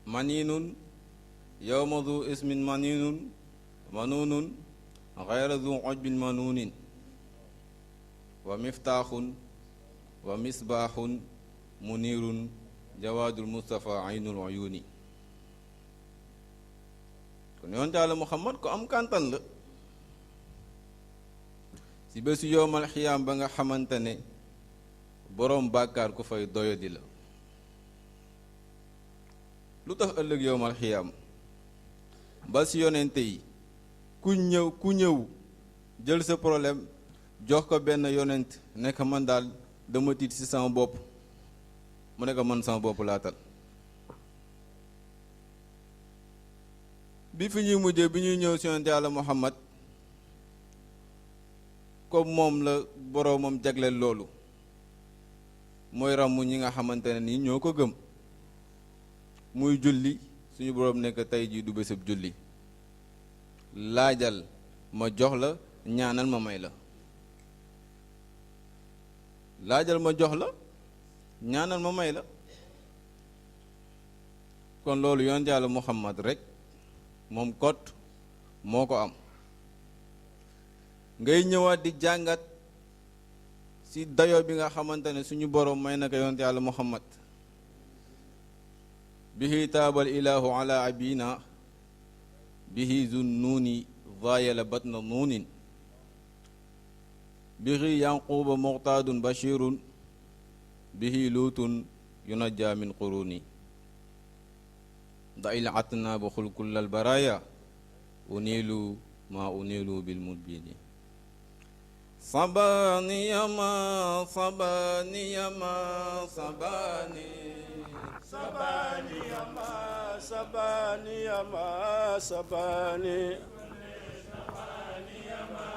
maninun yawma du ismin maninun manunun gayra du ujbin manunin wa miftaaxun wa misbaaxun munirun jawaadul mustafa aynul uyuni kon yonent Yàlla Muhammad ko am kàntan la ci bésu yowmal xiyaam ba nga xamante ne boroom bàkkaar ku fay doyadi la lu tax ëllëg yowmal xiyaam ba ci yonente yi ku ñëw jël sa problème jox ko benn yonent nekk man daal dama tiit ci sama bopp mu nekk man sama bopp laatal bi fi ñuy mujjee bi ñuy ñëw ci yonent Yàlla Muhammad comme moom la boroomam jagleel loolu mooy ràmmu ñi nga xamante ne ni ñoo ko gëm muy julli suñu boroom nekk tey jii du bésab julli laajal ma jox la ñaanal ma may la laajal ma jox la ñaanal ma may la kon loolu yonent Yàlla Muhammad rek moom kot moo ko am ngay ñëwaat di jàngat ci dayo bi nga xamante ne suñu boroom may na ko yonent Yàlla Muhammad bihi taabal ilahu ala abina bihi zunnuuni zaayala batna nuunin bihi yanquba muqtaadun bashirun bihi luutun yunajja min quruni da il atna ba xul kullal baraya unilu ma unilu bil mudbini sabani yama sabani yama sabani sabani yama sabani yama sabani sabani yama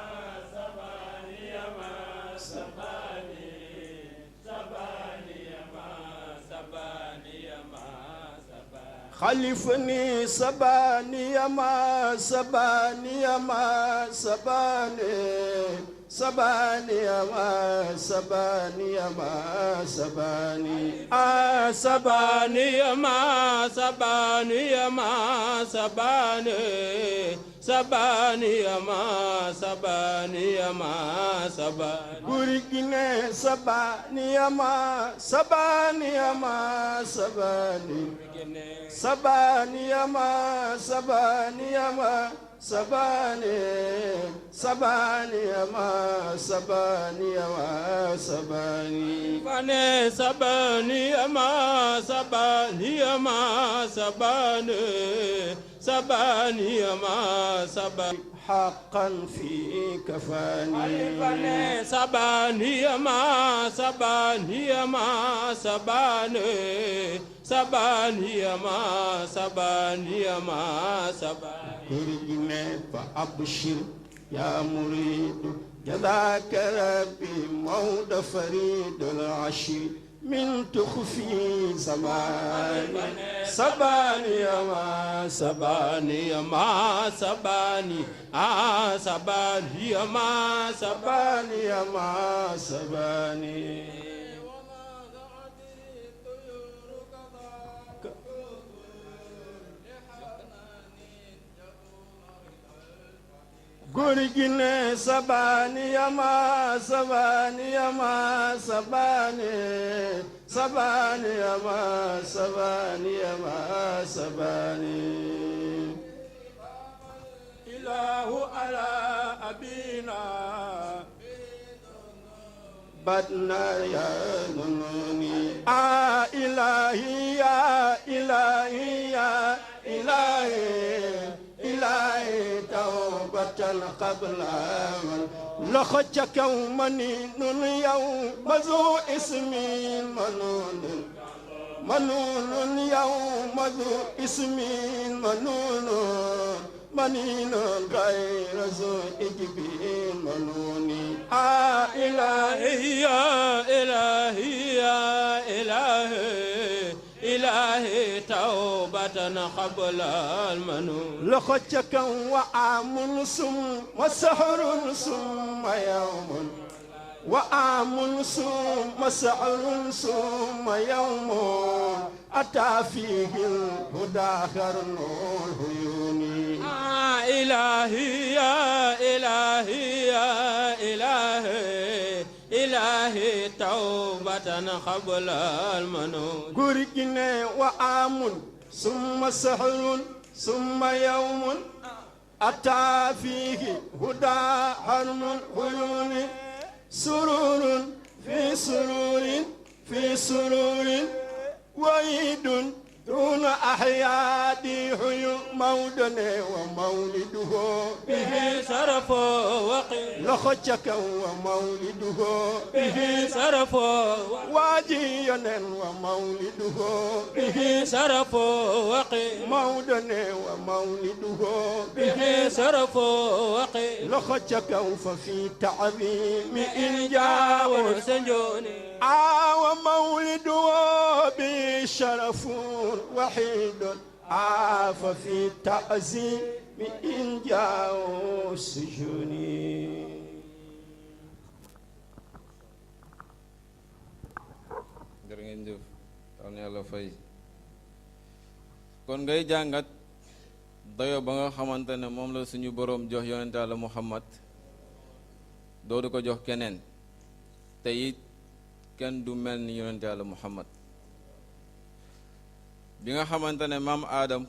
sabani yama sabani sabani yama sabani yama خلفني سباني يما سباني يما سباني سباني يما سباني يما سباني سباني يما سباني يما سباني سباني يما سباني يما سباني غوريكني سباني يما سباني يما سباني سباني يما سباني يما سباني سباني يما سباني يما سباني فاني سباني يما سباني يما سباني سباني يما سباني حقا في كفاني فاني سباني يما سباني يما سباني سباني يما سباني يما سباني كرجنا فأبشر يا مريد جزاك ربي مولى فريد العشير من تخفي زمان سباني يما سباني يما سباني سباني يما سباني يما سباني غوريكني سباني يما سباني يما سباني سباني يما سباني يما سباني إله على أبينا بدنا يا نوني إلهي يا إلهي يا إلهي إلهي توبة قبل لخجك منين يوم ذو اسم منون منون يوم ذو اسم منون منين غير ذو إجبين منون إلهي يا إلهي يا إلهي إلهي توبة قبل المنون لخجك وعام ثم وسحر ثم يوم وعام ثم سعر ثم يوم أتى فيه الهدى خرن العيون إلهي يا إلهي يا إلهي إلهي توبة قبل المنون قرقنا وعام ثم سحر ثم يوم أتى فيه هدى حرم العيون سرور في سرور في سرور وعيد دون أحياد حيو مودن ومولده به صرف وقيل لخجك ومولده به صرف واجيا ومولده به صرف وقيل مودن ومولده به صرف وقيل لخجك ففي تعظيم إن جاء ورسنجوني ومولده بشرف وحيد عاف في تعزيم إن جاء السجون jërë ngeen jëf am na yàlla fay kon ngay jàngat dayo ba nga xamante ne moom la suñu boroom jox yonente Yàlla Muhammad doodu ko jox keneen te it kenn du mel ni yonente Yàlla Muhammad bi nga xamante ne maam aadam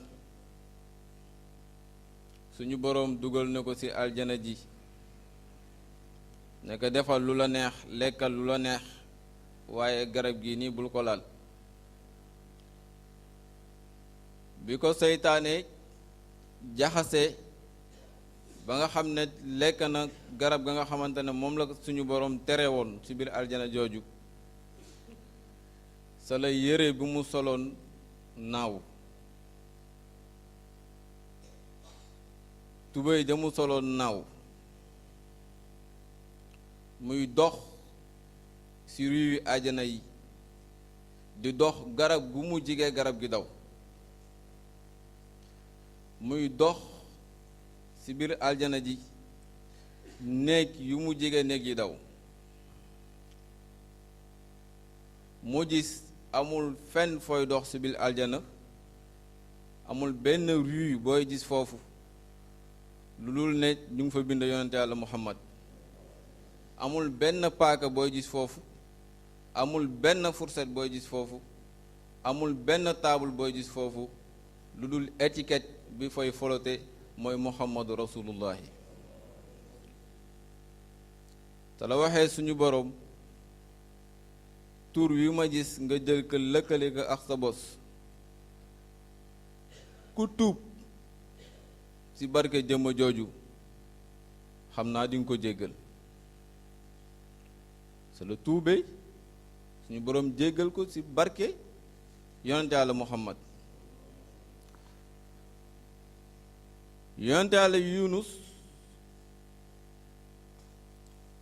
suñu boroom dugal na ko ci aljana ji ne ko defal lu la neex lekkal lu la neex waaye garab gi nii bul ko laal bi ko seytaane jaxase ba nga xam ne lekk na garab ga nga xamante ne moom la suñu boroom tere woon ci biir aljana jooju sa la yére bi mu soloon naaw tubéy ja mu soloon naaw muy dox ci riiwi àjjana yi di dox garab gu mu jige garab gi daw muy dox ci biir aljana ji néeg yu mu jige néeg yi daw mu gis amul fenn fooy dox ci biir aljana amul benn rue booy gis foofu lu dul ne ñu ngi fa bind yonente Yàlla Muhammad amul benn paaka booy gis foofu amul benn fourchette booy gis foofu amul benn table booy gis foofu lu dul étiquette bi fay folote mooy Muhammadu Rasulullahi te la waxee suñu boroom tur wi ma gis nga jël ko lëkkale ko ak sa bos ku tuub ci barke jëmma jooju xam naa di nga ko jéggal sa la tuubee suñu boroom jéggal ko ci barke yonente Yàlla Muhammad yonente Yàlla Yunus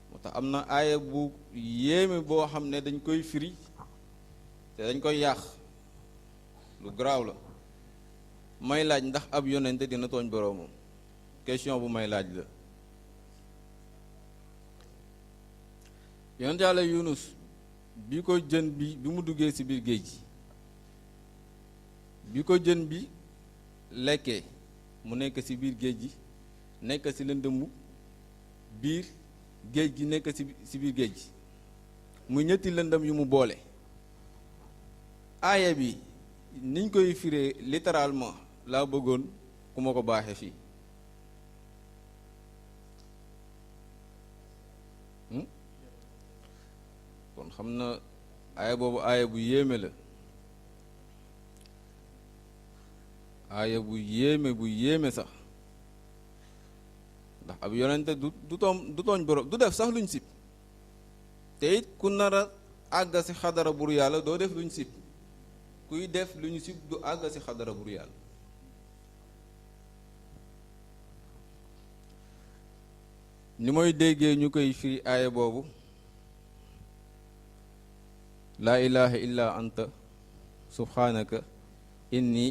moo tax am na aaya bu yéeme boo xam ne dañ koy firi te dañ koy yàq lu garaaw la may laaj ndax ab yonente dina tooñ boroomam question bu may laaj la yonente Yàlla Yunus bi ko jën bi mu duggee ci biir géej gi bi ko jën bi lekkee mu nekk ci biir géej gi nekk ci lëndëmu biir géej gi nekk ci biir géej gi muy ñetti lëndëm yu mu boole aaya bi niñ koy firee littéralement laa bëggoon ku ma ko baaxe fii kon xam na aaya boobu aaya bu yéeme la aaya bu yéeme sax ndax ab yonente du tooñ borom du def sax luñ sib te it ku nar a àgg ci xadara bur yàlla doo def luñ sib kuy def lu ñu sib du àgg ci xadara bur yàlla ni mooy déggee ñu koy firi aaya boobu laa ilaha illa anta subhanaka inni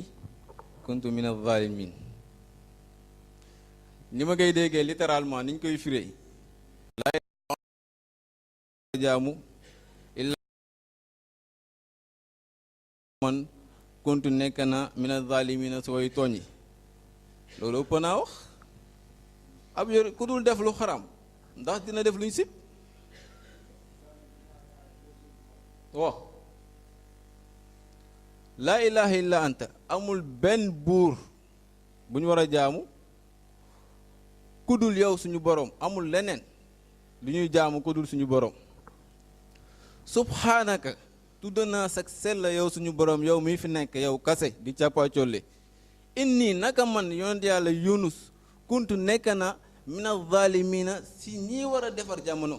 kuntu min az-zalimin ni ma koy déggee littéralement ni ñu koy firee jaamu illa man kuntu nekk na mina zalimina sooy tooñ yi loolu ëpp naa wax ab yor ku dul def lu xaram ndax dina def luñ sib waaw laa ilaha illa anta amul benn buur bu ñu war a jaamu ku dul yow suñu borom amul leneen lu ñuy jaamu ku dul suñu borom subhanaka tudd naa sag sell yow suñu borom yow mii fi nekk yow kase di càppaacolle inni naka man yonent yàlla yunus kuntu nekk na mina zalimina si ñii war a defar jamono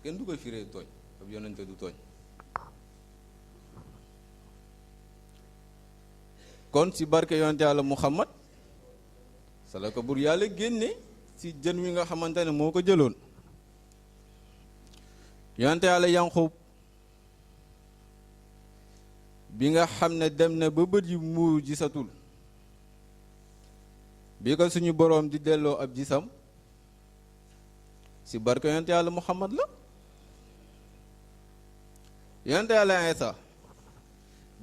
kenn du koy firee tooñ ab yonente du tooñ kon si barke yonent yàlla muhammad sala ko bur yàlla génne si jën wi nga xamante ne moo ko jëloon yonent yàlla yanqub bi nga xam ne dem na ba bët yi muuru gisatul bi ko suñu boroom di delloo ab gisam si barke yonent yàlla muhammad la yonent yàlla Iisa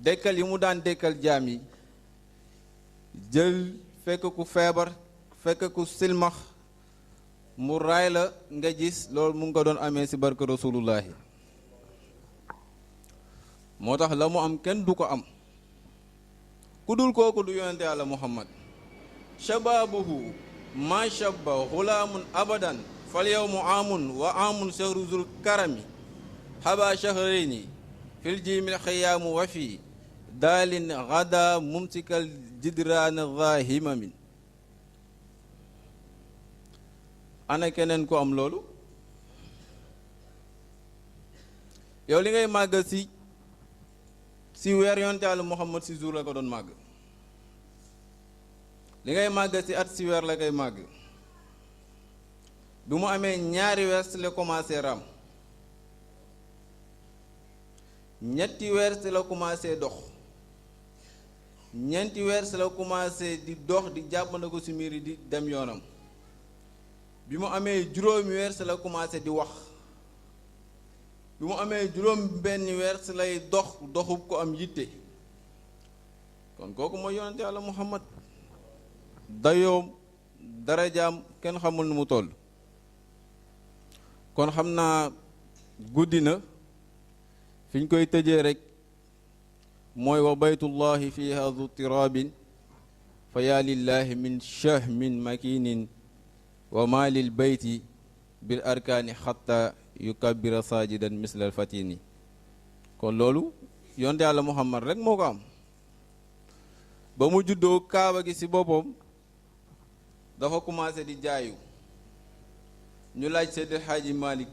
dekkal yi mu daan dekkal jaam yi jël fekk ku feebar fekk ku silmax mu raay la nga gis loolu mu ngi ko doon amee ci barke rasulullahi moo tax la mu am kenn du ko am ku dul kooku du yonente yàlla muhammad shababuhu ma shabba xulaamun abadan fal yawmu amun wa amun shahru zul karami haba shahrayni fil jimil xiyaamu wa fi daalin gada mumsikal jidraana zahimamin ana keneen ko am loolu yow li ngay màgg si weer yonte yàlla muhammad si jour la ko doon màgg li ngay màgg si at si weer la koy màgg bi mu amee ñaari weer si la commencé ram ñetti weer si la commencé dox ñeenti weer si la commencé di dox di jàppale ko si miir yi di dem yoonam bi mu amee juróomi weer si la commencé di wax bi mu amee juróom benn weer si lay dox doxub ko am yitte kon kooku mooy yonente yàlla muhammad dayoom darajaam kenn xamul nu mu toll kon xam naa guddi na fi ñu koy tëjee rek mooy wa baytullahi fiha du tirabin fa yaa lillahi min shahmin makinin wa ma lil bayti bil arkaani xatta yukabbira sajidan mislal fatini kon loolu yonte yàlla muhammad rek moo ko am ba mu juddoo kaaba gi ci boppam dafa commencé di jaayu ñu laaj Seydi Xaaji Malik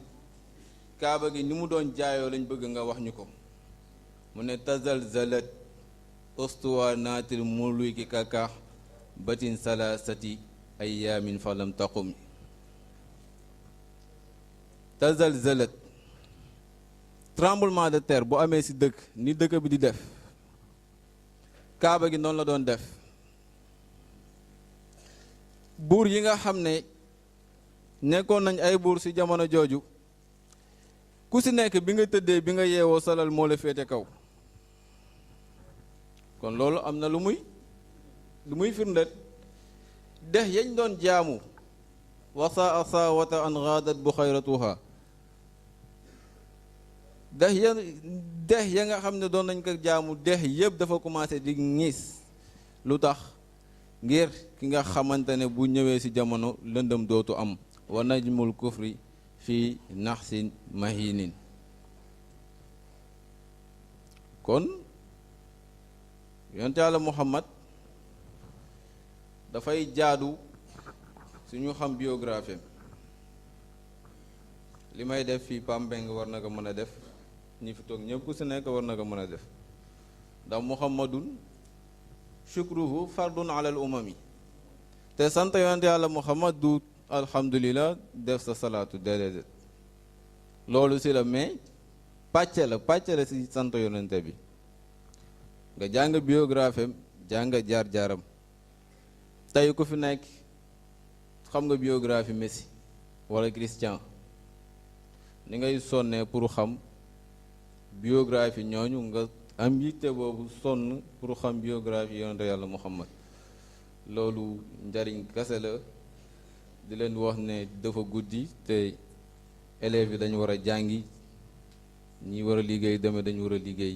kaaba gi ni mu doon jaayoo lañ bëgg nga wax ñu ko mu ne tazalzalat ustuwanaatil muluki kaka batin salasati ayaamin falam taqum tazalzalat tremblement de terre bu amee ci dëkk ni dëkk bi di def kaaba gi noonu la doon def buur yi nga xam ne nekkoon nañ ay buur ci jamono jooju ku ci nekk bi nga tëddee bi nga yeewoo salal moo la féete kaw kon loolu am na lu muy firndet dex yañ doon jaamu wasa asawata an gaadat bu xayratuha dex ya nga xam ne doon nañ ko jaamu dex yëpp dafa commencé di ñiis lu tax ngir ki nga xamante ne bu ñëwee ci jamono lëndëm dootu am wa najmul kufri fi naxsin mahinin kon yonte yàlla muhammad dafay jaadu suñu xam biographie li may def fii Pambeng war na ko mën a def ñi fi toog ñëpp ku si nekk war na ko mën a def ndax muhammadun shukruhu fardun ala al umami te sant yonte yàlla muhammad du alhamdulillah def sa salaatu déedéet loolu si la mais pàcc la si sant yonente bi nga jàng biographie am jàng jaar-jaaram tey ku fi nekk xam nga biographie Messi wala Christian ni ngay sonnee pour xam biographie ñooñu nga am yitte boobu sonn pour xam biographie yonente yàlla Muhammad loolu njariñ kese la di leen wax ne dafa guddi te élèves yi dañu war a jàngi ñi war a liggéey demee dañu war a liggéey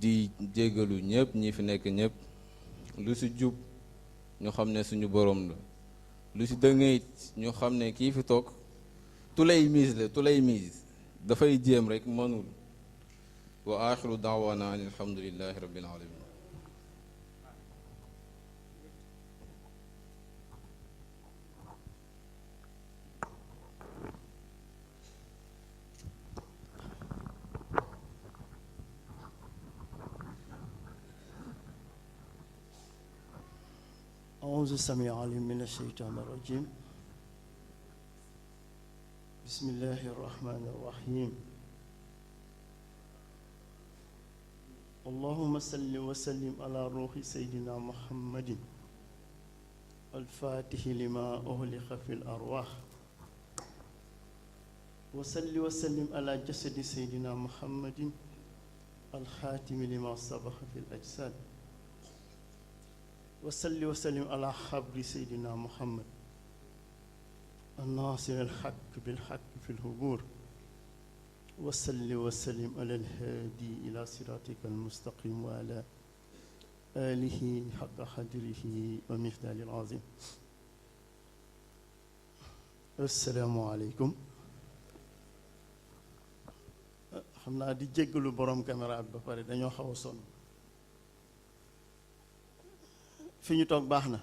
di jéggalu ñëpp ñi fi nekk ñëpp lu ci jub ñu xam ne suñu borom la lu ci dëngee ñu xam ne kii fi toog tulay miis dafay jéem rek mënul wa axiru daawana an alhamdulillahi rabbil alamin أعوذ السميع العليم من الشيطان الرجيم بسم الله الرحمن الرحيم اللهم صل وسلم على روح سيدنا محمد الفاتح لما أغلق في الأرواح وصل وسلم على جسد سيدنا محمد الخاتم لما سبق في الأجساد وصل وسلم على حبر سيدنا محمد الناصر الحق بالحق في الهبور وصل وسلم على الهادي إلى صراطك المستقيم وعلى آله حق قدره ومقداره العظيم السلام عليكم xam naa di jéggalu borom caméra bi ba pare dañoo xaw a sonn fi ñu toog baax na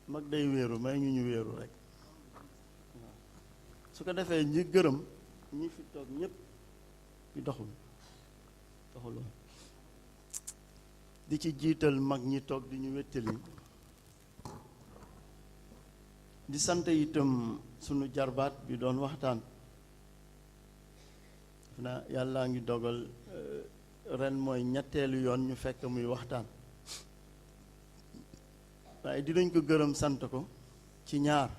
mag day wéeru may ñu wéeru rek su ko defee ñi gërëm ñi fi toog ñépp di doxul di ci jiital mag ñi toog di ñu wéttali di sant itam sunu jarbaat bi doon waxtaan na yàlla ngi dogal ren mooy ñetteelu yoon ñu fekk muy waxtaan waaye dinañ ko gërëm sant ko ci ñaar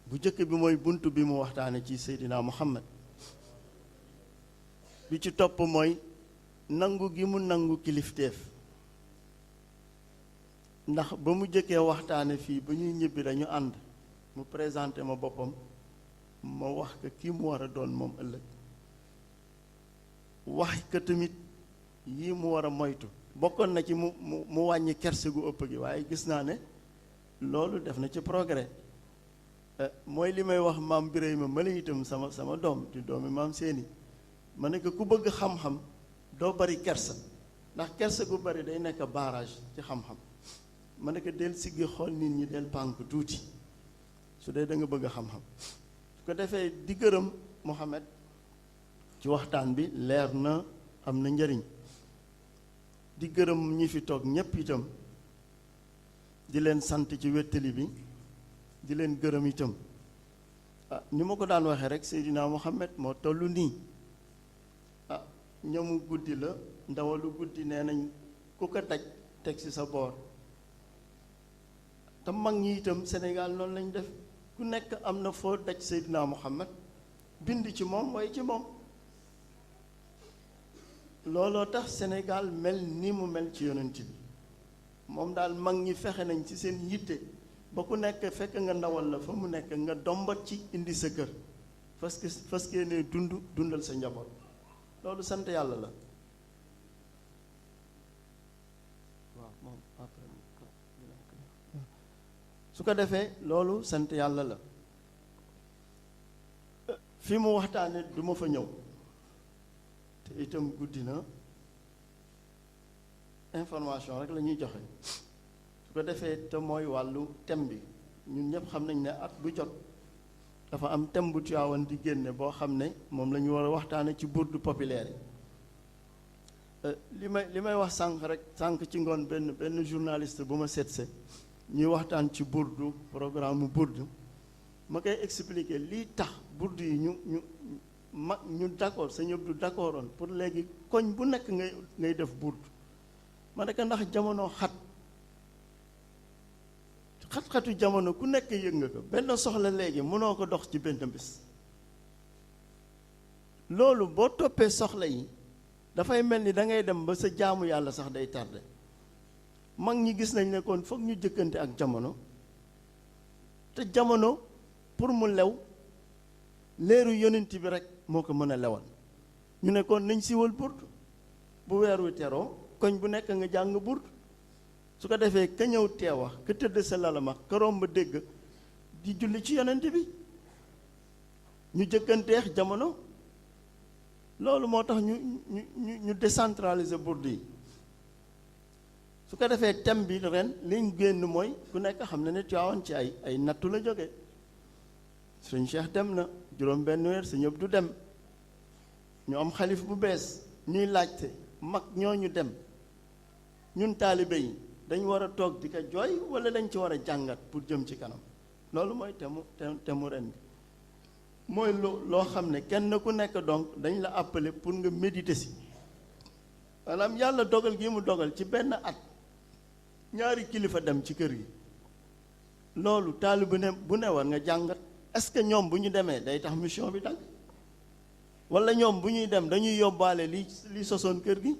bu jëkk bi mooy bunt bi mu waxtaane ci Seydina Muhammad bi ci topp mooy nangu gi mu nangu kilifteef ndax ba mu jëkkee waxtaane fii ba ñuy ñibbi dañu ànd mu présenté ma boppam ma wax ko kii mu war a doon moom ëllëg wax ko tamit yii mu war a moytu bokkoon na ci mu wàññi kerse gu ëpp gi waaye gis naa ne loolu def na ci progrès mooy li may wax maam Birayma ma la itam sama doom di doomi maam seeni ma ne ko ku bëgg xam-xam doo bari kersa ndax kersa gu bari day nekk barrage ci xam-xam ma ne ko del siggi xool nit ñi del pànk tuuti su dee da nga bëgg xam-xam su ko defee di gërëm Mohamed ci waxtaan bi leer na am na njëriñ di gërëm ñi fi toog ñépp itam di leen sant ci wéttali bi di leen gërëm itam ni ma ko daan waxee rek Seydina Mohamed moo tollu nii ñamu guddi la ndawalu guddi nee nañ ku ko daj teg ci sa boor te mag ñi itam Sénégal noonu lañ def ku nekk am na foo daj Seydina Mohamed bind ci moom waaye ci moom looloo tax Sénégal mel ni mu mel ci yonent bi moom daal mag ñi fexe nañ ci seen yitte ba ku nekk fekk nga ndawal la fa mu nekk nga dombat ci indi sa kër fas ke ne dundal sa njaboot loolu sant yàlla la waaw moom après su ko defee loolu sant yàlla la fi mu waxtaane du ma fa ñëw te itam guddi na information rek la ñuy joxe su ko defee te mooy wàllu thème bi ñun ñëpp xam nañ ne at bu jot dafa am thème bu Tiwaawan di génne boo xam ne moom la ñu war a waxtaane ci burdu populaire yi li may wax sànq ci ngoon benn journaliste bu ma seetse ñuy waxtaan ci burdu programme mu burdu ma koy expliquer lii tax burdu yi ñu d'accord sa ñëpp du d'accordoon pour léegi koñ bu nekk ngay def burdu ma ne ko ndax jamono xat-xatu jamono ku nekk yëg nga ko benn soxla léegi mënoo ko dox ci benn bés loolu boo toppee soxla yi dafay mel ni da ngay dem ba sa jaamu yàlla sax day tardé mag ñi gis nañ ne kon foog ñu jëkkante ak jamono te jamono pour mu lew leeru yonent bi rek moo ko mën a lewal ñu ne kon nañ siwal burd bu weer wi teroo koñ bu nekk nga jàng burd su ko defee ka ñëw teewa ka tëdd sa lalama ka romb dégg di julli ci yonent bi ñu jëkkanteex jamono loolu moo tax ñu décentraliser burd yi su ko defee thème bi ren liñ génn mooy ku nekk xam ne Tiwaawan ci ay nattu la jóge Sëñ Cheikh dem na juróom benn weer Sëñ Abdu dem ñu am xalif bu bees ñuy laajte mag ñooñu dem ñun taalibe yi dañ war a toog di ko jooy wala dañ ci war a jàngat pour jëm ci kanam loolu mooy temu ren bi mooy loo xam ne kenn ku nekk donc dañ la appelé pour nga méditer si maanaam yàlla dogal gi mu dogal ci benn at ñaari kilifa dem ci kër gi loolu taalibe bu ne war nga jàngat est-ce que ñoom bu ñu demee day tax mission bi dagg wala ñoom bu ñuy dem dañuy yóbbaale li sosoon kër gi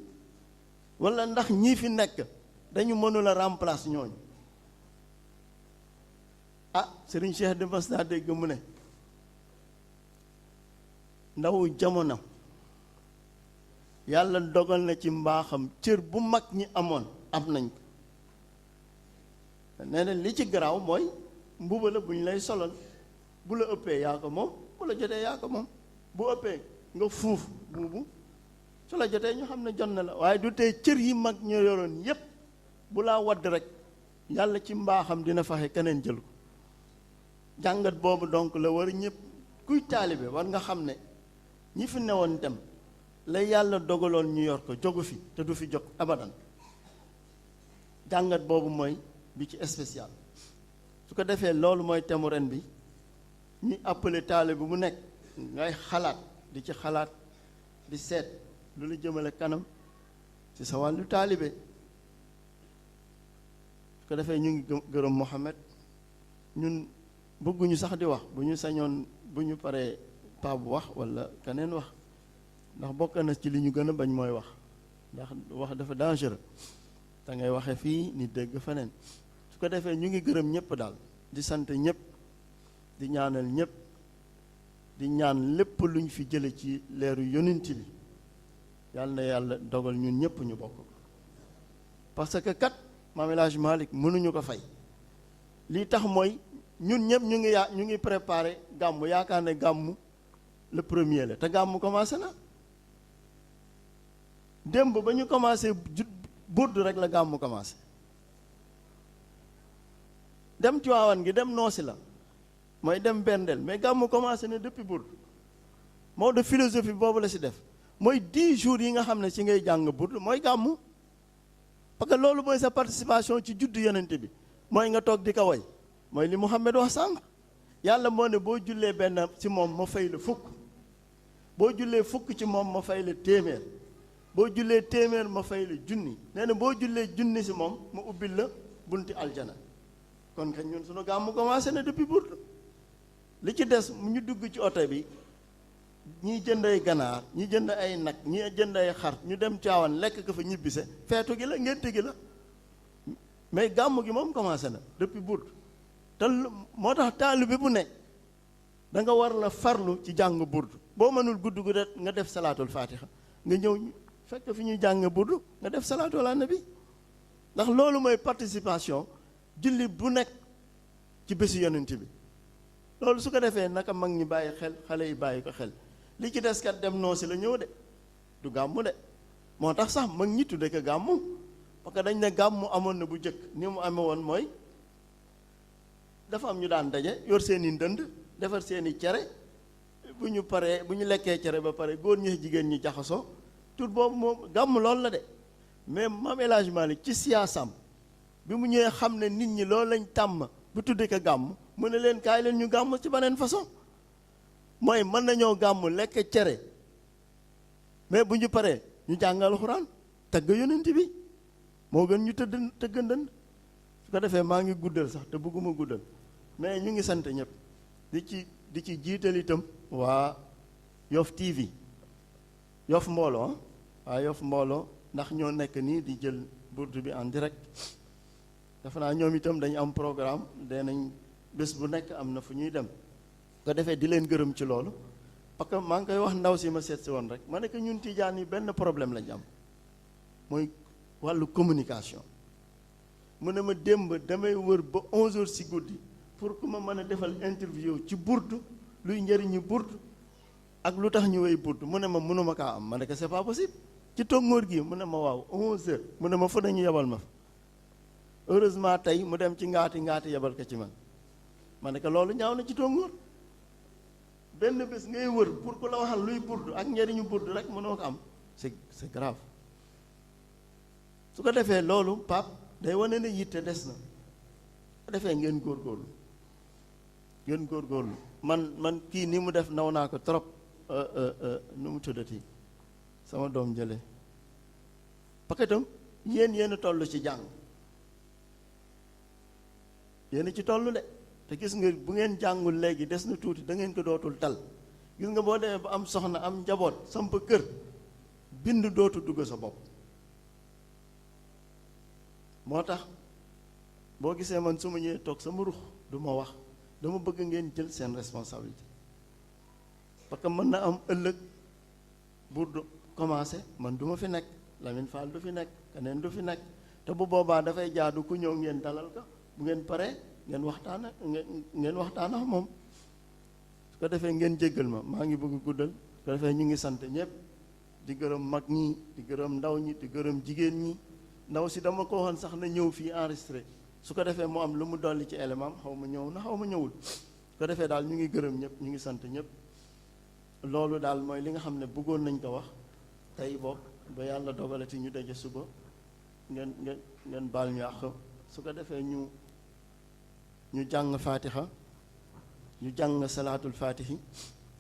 wala ndax ñii fi nekk dañu mënula remplacer ñooñu Serigne Cheikh de mas naa dégg mu ne ndawu jamono yàlla dogal na ci mbaaxam cër bu mag ñi amoon am nañ ko nee na li ci garaaw mooy mbuba la bu ñu lay solal bu la ëppee yaa ko moom bu la jotee yaa ko moom bu ëppee nga fuuf buubu su la jotee ñu xam ne jot na la waaye du tey cër yi mag ñu yoroon yépp bu laa wadd rek yàlla ci mbaaxam dina faxe keneen jël ko jàngat boobu donc la war ñëpp kuy taalibe war nga xam ne ñi fi newoon dem la yàlla dogaloon ñu yor ko jógu fi te du fi jóg abadan jàngat boobu mooy bi ci spécial su ko defee loolu mooy temu ren bi ñu appelé taalibe bu nekk ngay xalaat di ci xalaat di seet lu la jëmale kanam ci sa wàllu taalibe su ko defee ñu ngi gërëm Mohamed ñun bëgguñu sax di wax bu ñu sañoon bu ñu paree paa bu wax walla keneen wax ndax bokk na ci li ñu gën a bañ mooy wax ndax wax dafa dangereux te ngay waxe fii ni dégg feneen su ko defee ñu ngi gërëm ñëpp daal di sant ñëpp di ñaanal ñëpp di ñaan lépp luñ fi jële ci leeru yonent bi yàlla na yàlla dogal ñun ñëpp ñu bokk parce que kat Maam El Hadj Malick mënuñu ko fay lii tax mooy ñun ñëpp ñu ngi préparé gàmmu yaakaar ne gàmmu le premier la te gàmmu commencé na démb ba ñu commencé burdu rek la gàmmu commencé dem Tiwaawan gi dem noosi la mooy dem berndeel mais gàmmu commencé na depuis burdu moo de philosophie boobu la si def mooy 10 jours yi nga xam ne ci ngay jàng burdu mooy gàmmu parce que loolu mooy sa participation ci juddu yonente bi mooy nga toog di ko woy mooy li Muhammad wax sànq yàlla moo ne boo jullee benn ci moom ma fay la fukk boo jullee fukk ci moom ma fay la téeméer boo jullee téeméer ma fay la junni nee na boo jullee junni ci moom ma ubbil la bunti aljana kon kañ ñun sunu gàmmu commencé na depuis burdu li ci des mu ñu dugg ci oto bi ñii jënd ay ganaar ñi jënd ay nag ñi jënd ay xar ñu dem Tiwaawan lekk ko fa ñibbise feetu gi la ngénte gi la mais gàmmu gi moom commencé na depuis burdu te moo tax taalibe bu nekk da nga war la farlu ci jàng burdu boo mënul gudd gu det nga def salaatul fatiha nga ñëw fekk fi ñuy jàng burdu nga def salaatu ala nabi ndax loolu mooy participation julli bu nekk ci bési yonent bi loolu su ko defee naka mag ñi bàyyi xel xale yi bàyyi ko xel li ci des kat dem noosi la ñëw de du gàmmu de moo tax sax mag ñi tudde ko gàmmu parce que dañ ne gàmmu amoon na bu jëkk ni mu amee woon mooy dafa am ñu daan daje yor seeni ndënd defar seeni cere bu ñu paree bu ñu lekkee cere ba pare góor ñi jigéen ñi jaxasoo tur boobu moom gàmm loolu la de mais Maam El Hadj Malick ci siyaasam bi mu ñëwee xam ne nit ñi loolu lañ tàmm bu tuddee ko gàmm mu ne leen kaay leen ñu gàmm ci beneen façon mooy mën nañoo gàmm lekk cere mais bu ñu paree ñu jàngal Alxuraan tagg yonent bi moo gën ñu tëggandën. su ko defee maa ngi guddal sax te bëgguma guddal mais ñu ngi sant ñëpp di ci jiital itam waa Yoff TV Yoff Mbooloo waa Yoff Mbooloo ndax ñoo nekk nii di jël burdu bi en direct dafa naa ñoom itam dañu am programme danañ bés bu nekk am na fu ñuy dem ko defee di leen gërëm ci loolu parce que maa ngi koy wax ndaw si ma seet si woon rek ma ne que ñun tijaan yi benn problème lañu am mooy wàllu communication mu ne ma démb damay wër ba 11h si guddi pour que ma mën a defal interview ci burdu luy njëriñu burdu ak lu tax ñu wéy burdu mu ne ma mënuma kaa am ma ne que c'est pas possible ci tóngoor gi mu ne ma waaw 11h mu ne ma fa nañu yebal ma fa heureusement tey mu dem ci ngaati yebal ko ci man ma ne que loolu ñaaw na ci tóngoor benn bés ngay wër pour ku la waxal luy burdu ak njëriñu burdu rek mënoo ko am c'est grave su ko defee loolu Pape day wane ne yitte des na su ko defee ngeen góorgóorlu man kii ni mu def naw naa ko trop nu mu tuddati sama doom jële parce que itam yéen a toll ci jàng yéen a ci toll de te gis nga bu ngeen jàngul léegi des na tuuti da ngeen ko dootul tal gis nga boo demee ba am soxna am njaboot samp kër bind dootu dugg sa bopp moo tax boo gisee man su ma ñëwee toog sama rux du ma wax dama bëgg ngeen jël seen responsabilité parce que mën na am ëllëg bu commencé man du ma fi nekk Lamine Fall du fi nekk keneen du fi nekk te bu boobaa dafay jaadu ku ñëw ngeen dalal ko bu ngeen paree ngeen waxtaan ak moom su ko defee ngeen jéggal ma maa ngi bëgg guddal su ko defee ñu ngi sant ñëpp di gërëm mag ñi di gërëm ndaw ñi di gërëm jigéen ñi ndaw si dama ko waxoon sax na ñëw fii enregistré su ko defee mu am lu mu dolli ci élément xaw ma ñëw na xaw ma ñëwul su ko defee daal ñu ngi gërëm ñëpp ñu ngi sant ñëpp loolu daal mooy li nga xam ne bëggoon nañ ko wax tey boog ba yàlla dogalati ñu daje suba ngeen baal ñu àq su ko defee ñu jàng fatiha ñu jàng salaatul fatihi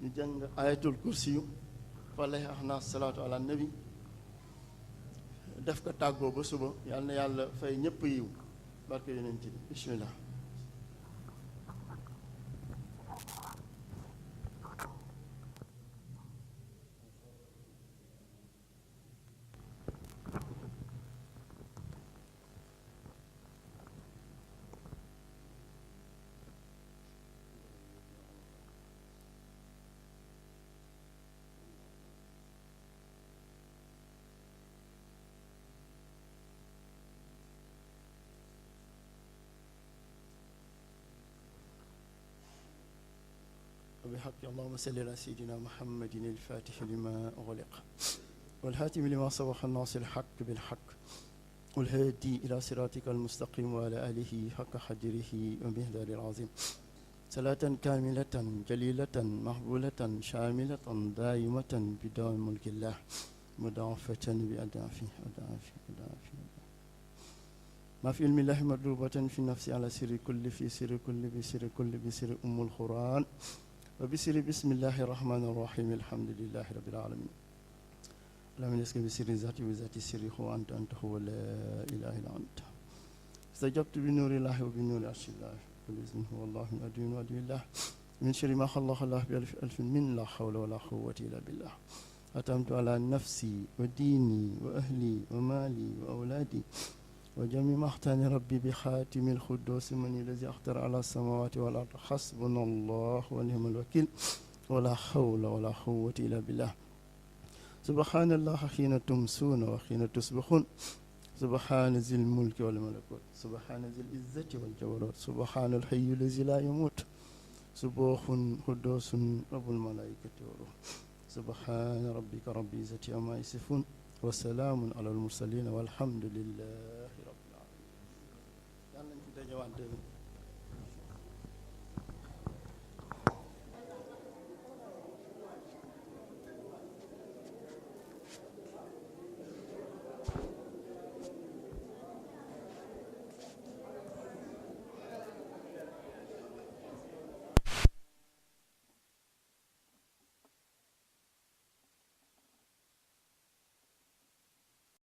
ñu jàng ayatul kursiyu falahi ahna salaatu ala nabi def ko tàggoo ba suba yàlla na yàlla fay ñëpp yiw barke yeneen ci bismillah بحق اللهم صل على سيدنا محمد الفاتح لما أغلق والهاتم لما سبق الناصر الحق بالحق والهادي إلى صراطك المستقيم وعلى آله حق قدره ومقداره العظيم صلاة كاملة جليلة مقبولة شاملة دائمة بدوام ملك الله مضاعفة بأضعافه ما في علم الله مضروبة في النفس على سر كل في سر كل بسر كل بسر أم القرآن وبسر بسم الله الرحمن الرحيم الحمد لله رب العالمين اللهم اسك بسر ذاتي وذات السر هو أنت هو لا إله إلا أنت استجبت بنور الله وبنور عرش الله وبإذنه هو الله من أدين وأدين الله من شر ما خلق الله بألف ألف من لا حول ولا قوة إلا بالله أتمت على نفسي وديني وأهلي ومالي وأولادي وجميع ما اختاني ربي بخاتم القدوس من الذي اختار على السماوات والأرض حسبنا الله ونعم الوكيل ولا حول ولا قوة إلا بالله سبحان الله حين تمسون وحين تصبحون سبحان ذي الملك والملكوت سبحان ذي العزة والجبروت سبحان الحي الذي لا يموت سبوح قدوس رب الملائكة والروح سبحان ربك رب العزة عما يصفون وسلام على المرسلين والحمد لله رب العالمين.